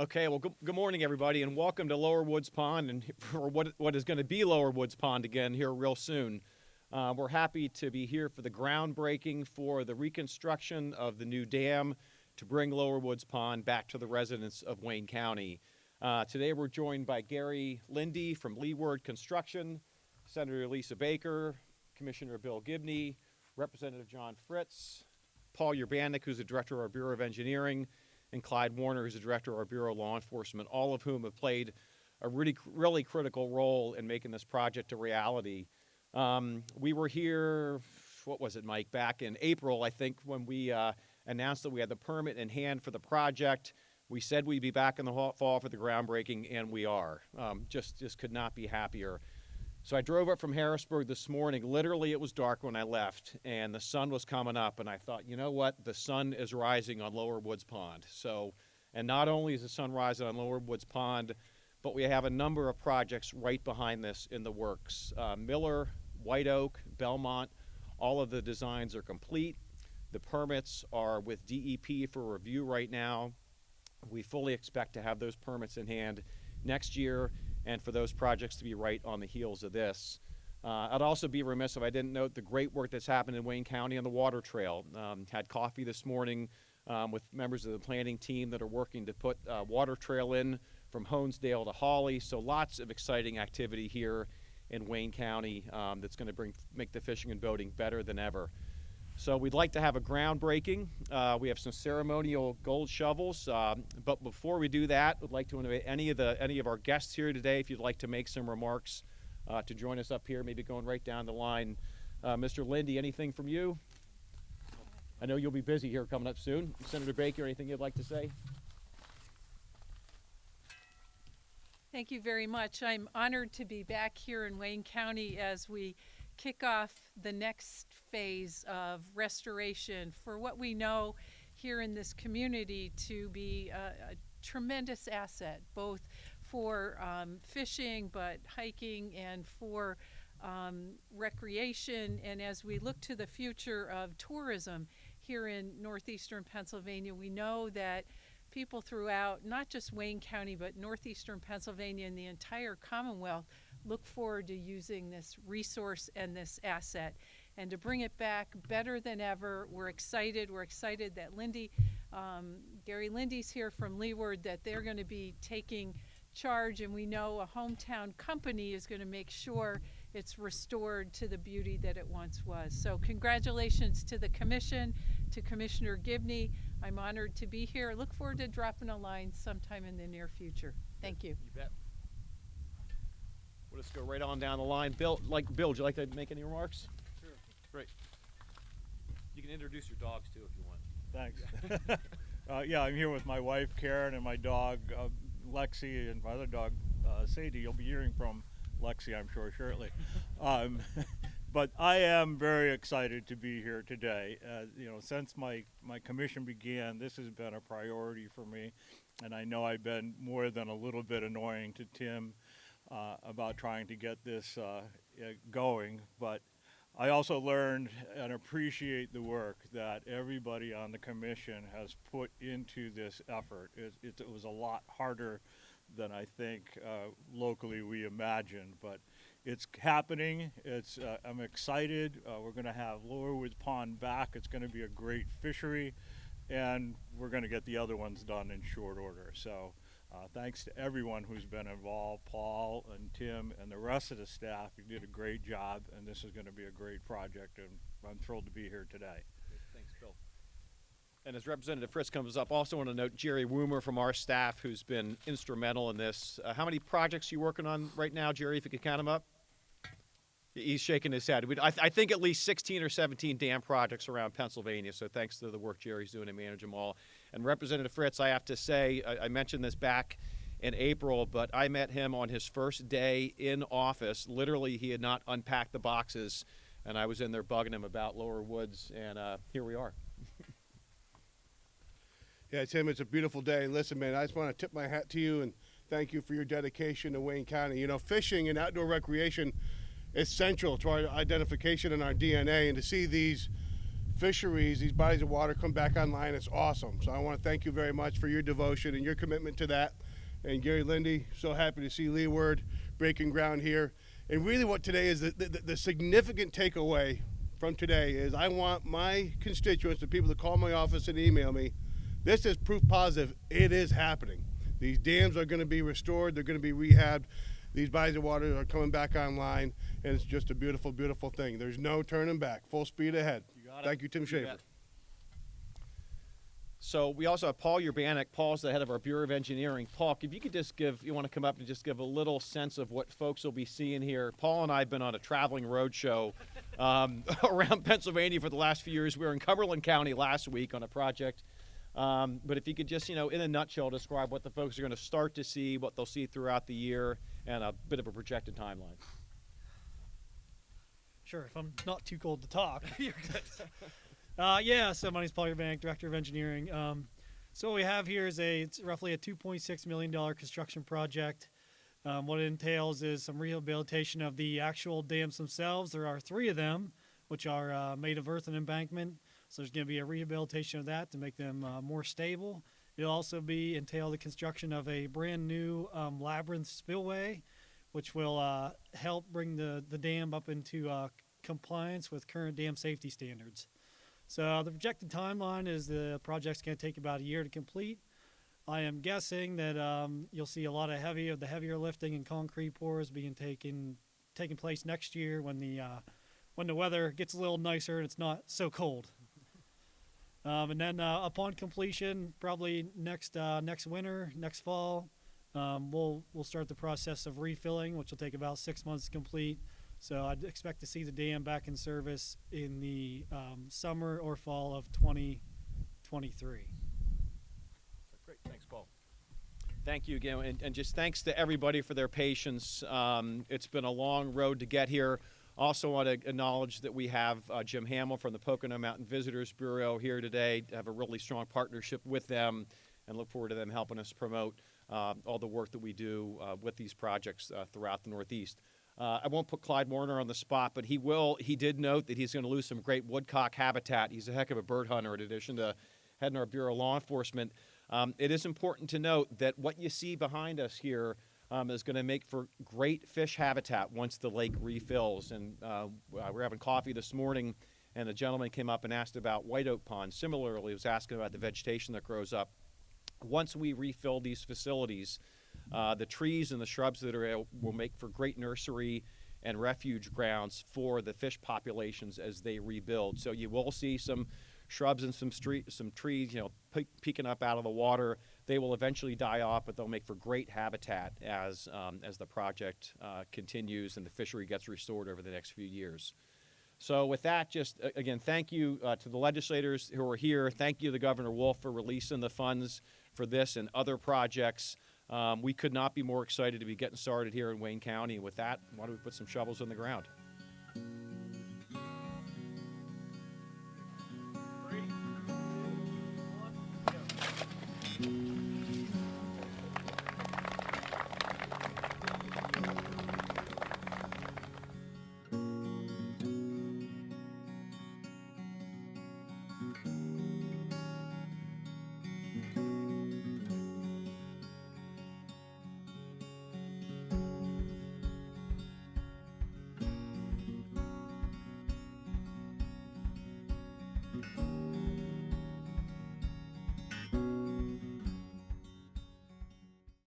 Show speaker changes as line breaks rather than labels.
Okay, well, good morning, everybody, and welcome to Lower Woods Pond, and for what is going to be Lower Woods Pond again here real soon. We're happy to be here for the groundbreaking for the reconstruction of the new dam to bring Lower Woods Pond back to the residents of Wayne County. Today we're joined by Gary Lindy from Leeward Construction, Senator Lisa Baker, Commissioner Bill Gibney, Representative John Fritz, Paul URBANIK, who's the Director of our Bureau of Engineering, and Clyde Warner, who's the Director of our Bureau of Law Enforcement, all of whom have played a really critical role in making this project a reality. We were here, what was it, Mike, back in April, I think, when we announced that we had the permit in hand for the project. We said we'd be back in the fall for the groundbreaking, and we are. Just could not be happier. So I drove up from Harrisburg this morning. Literally, it was dark when I left, and the sun was coming up, and I thought, you know what? The sun is rising on Lower Woods Pond. So, and not only is the sun rising on Lower Woods Pond, but we have a number of projects right behind this in the works. Miller, White Oak, Belmont, all of the designs are complete. The permits are with DEP for review right now. We fully expect to have those permits in hand next year, and for those projects to be right on the heels of this. I'd also be remiss if I didn't note the great work that's happened in Wayne County on the water trail. Had coffee this morning with members of the planning team that are working to put water trail in from Honesdale to Hawley. So lots of exciting activity here in Wayne County that's going to make the fishing and boating better than ever. So we'd like to have a groundbreaking. We have some ceremonial gold shovels, but before we do that, we'd like to invite any of our guests here today, if you'd like to make some remarks, to join us up here, maybe going right down the line. Mr. Lindy, anything from you? I know you'll be busy here coming up soon. Senator Baker, anything you'd like to say?
Thank you very much. I'm honored to be back here in Wayne County as we kick off the next phase of restoration for what we know here in this community to be a tremendous asset, both for fishing, but hiking, and for recreation. And as we look to the future of tourism here in northeastern Pennsylvania, we know that people throughout, not just Wayne County, but northeastern Pennsylvania and the entire Commonwealth look forward to using this resource and this asset and to bring it back better than ever. We're excited that Gary Lindy's here from Leeward, that they're going to be taking charge, and we know a hometown company is going to make sure it's restored to the beauty that it once was. So congratulations to the commission, to Commissioner Gibney. I'm honored to be here. Look forward to dropping a line sometime in the near future. Thank you.
You bet. We'll just go right on down the line. Bill, would you like to make any remarks?
Sure.
Great. You can introduce your dogs too if you want.
Thanks. Yeah, I'm here with my wife Karen and my dog Lexi, and my other dog Sadie. You'll be hearing from Lexi, I'm sure, shortly. But I am very excited to be here today. Since my commission began, this has been a priority for me, and I know I've been more than a little bit annoying to Tim about trying to get this going, but I also learned and appreciate the work that everybody on the commission has put into this effort. It was a lot harder than I think locally we imagined, but it's happening. I'm excited. We're going to have Lower Woods Pond back. It's going to be a great fishery, and we're going to get the other ones done in short order. So thanks to everyone who's been involved, Paul and Tim and the rest of the staff. You did a great job, and this is going to be a great project, and I'm thrilled to be here today.
Thanks, Bill. And as Representative Fritz comes up, also want to note Jerry Woomer from our staff, who's been instrumental in this. How many projects are you working on right now, Jerry, if you could count them up? He's shaking his head. I think at least 16 or 17 dam projects around Pennsylvania, so thanks to the work Jerry's doing to manage them all. And Representative Fritz, I have to say, I mentioned this back in April, but I met him on his first day in office. Literally, he had not unpacked the boxes, and I was in there bugging him about Lower Woods, and here we are.
Yeah, Tim, it's a beautiful day. Listen, man, I just want to tip my hat to you and thank you for your dedication to Wayne County. You know, fishing and outdoor recreation is central to our identification and our DNA, and to see these fisheries, these bodies of water come back online. It's awesome. So I want to thank you very much for your devotion and your commitment to that. And Gary Lindy, so happy to see Leeward breaking ground here. And really what today is, the significant takeaway from today is I want my constituents, the people that call my office and email me, this is proof positive it is happening. These dams are going to be restored. They're going to be rehabbed. These bodies of water are coming back online, and it's just a beautiful, beautiful thing. There's no turning back. Full speed ahead.
You got it.
Thank you, Tim Schaeffer.
So we also have Paul URBANIK. Paul's the head of our Bureau of Engineering. Paul, if you could just you want to come up and just give a little sense of what folks will be seeing here. Paul and I have been on a traveling road show around Pennsylvania for the last few years. We were in Cumberland County last week on a project. But if you could just, in a nutshell, describe what the folks are going to start to see, what they'll see throughout the year, and a bit of a projected timeline.
Sure, if I'm not too cold to talk. You're good. So my name's Paul URBANIK, Director of Engineering. So what we have here is it's roughly a $2.6 million construction project. What it entails is some rehabilitation of the actual dams themselves. There are 3 of them, which are made of earth and embankment. So there's going to be a rehabilitation of that to make them more stable. It'll also entail the construction of a brand new labyrinth spillway, which will help bring the dam up into compliance with current dam safety standards. So the projected timeline is the project's going to take about a year to complete. I am guessing that you'll see a lot of the heavier lifting and concrete pours taking place next year when the weather gets a little nicer and it's not so cold. And then upon completion, probably next winter, next fall, we'll start the process of refilling, which will take about 6 months to complete. So I'd expect to see the dam back in service in the summer or fall of 2023.
Great, thanks, Paul. Thank you again, and just thanks to everybody for their patience. It's been a long road to get here. Also want to acknowledge that we have Jim Hamill from the Pocono Mountain Visitors Bureau here today. Have a really strong partnership with them and look forward to them helping us promote all the work that we do with these projects throughout the Northeast. I won't put Clyde Warner on the spot, but he did note that he's going to lose some great woodcock habitat. He's a heck of a bird hunter in addition to heading our Bureau of Law Enforcement. It is important to note that what you see behind us here is going to make for great fish habitat once the lake refills. And we're having coffee this morning, and a gentleman came up and asked about White Oak Pond. Similarly, he was asking about the vegetation that grows up. Once we refill these facilities, the trees and the shrubs that are will make for great nursery and refuge grounds for the fish populations as they rebuild. So you will see some shrubs and some trees, peeking up out of the water. They will eventually die off, but they'll make for great habitat as the project continues and the fishery gets restored over the next few years. So with that, just again, thank you to the legislators who are here. Thank you to Governor Wolf for releasing the funds for this and other projects. We could not be more excited to be getting started here in Wayne County. With that, why don't we put some shovels in the ground?